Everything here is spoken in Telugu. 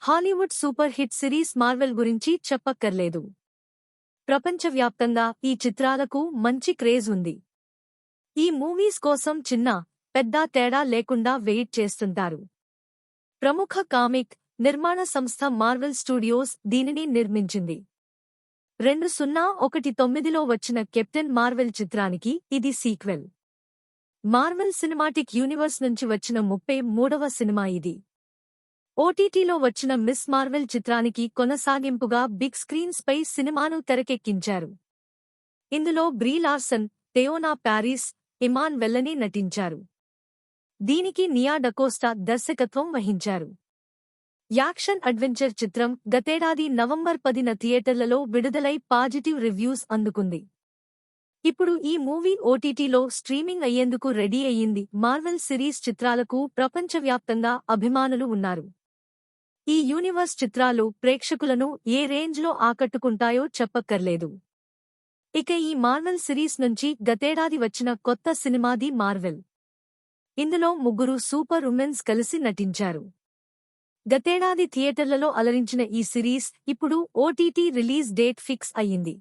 Hollywood super hit series Marvel గురించి చెప్పక్కర్లేదు. ప్రపంచవ్యాప్తంగా ఈ చిత్రాలకు మంచి క్రేజ్ ఉంది. ఈ మూవీస్ కోసం చిన్న, పెద్ద తేడా లేకుండా వెయిట్ చేస్తుంటారు. ప్రముఖ కామిక్ నిర్మాణ సంస్థ మార్వెల్ స్టూడియోస్ దీనిని నిర్మించింది. 2019లో వచ్చిన కెప్టెన్ మార్వెల్ చిత్రానికి ఇది సీక్వెల్. మార్వెల్ సినిమాటిక్ యూనివర్స్ నుంచి వచ్చిన 33వ సినిమా ఇది. ఓటీటీలో వచ్చిన మిస్ మార్వెల్ చిత్రానికి కొనసాగింపుగా బిగ్ స్క్రీన్స్ పై సినిమాను తెరకెక్కించారు. ఇందులో బ్రీ లార్సన్, థెయోనా పారిస్, ఇమాన్ వెల్లనీ నటించారు. దీనికి నియా డకోస్టా దర్శకత్వం వహించారు. యాక్షన్ అడ్వెంచర్ చిత్రం గతేడాది నవంబర్ 10న థియేటర్లలో విడుదలై పాజిటివ్ రివ్యూస్ అందుకుంది. ఇప్పుడు ఈ మూవీ ఓటీటీలో స్ట్రీమింగ్ అయ్యేందుకు రెడీ అయ్యింది. మార్వెల్ సిరీస్ చిత్రాలకు ప్రపంచవ్యాప్తంగా అభిమానులు ఉన్నారు. ఈ యూనివర్స్ చిత్రాలు ప్రేక్షకులను ఏ రేంజ్లో ఆకట్టుకుంటాయో చెప్పక్కర్లేదు. ఇక ఈ మార్వెల్ సిరీస్ నుంచి గతేడాది వచ్చిన కొత్త సినిమాది మార్వెల్. ఇందులో 3 సూపర్ ఉమెన్స్ కలిసి నటించారు. గతేడాది థియేటర్లలో అలరించిన ఈ సిరీస్ ఇప్పుడు ఓటీటీ రిలీజ్ డేట్ ఫిక్స్ అయ్యింది.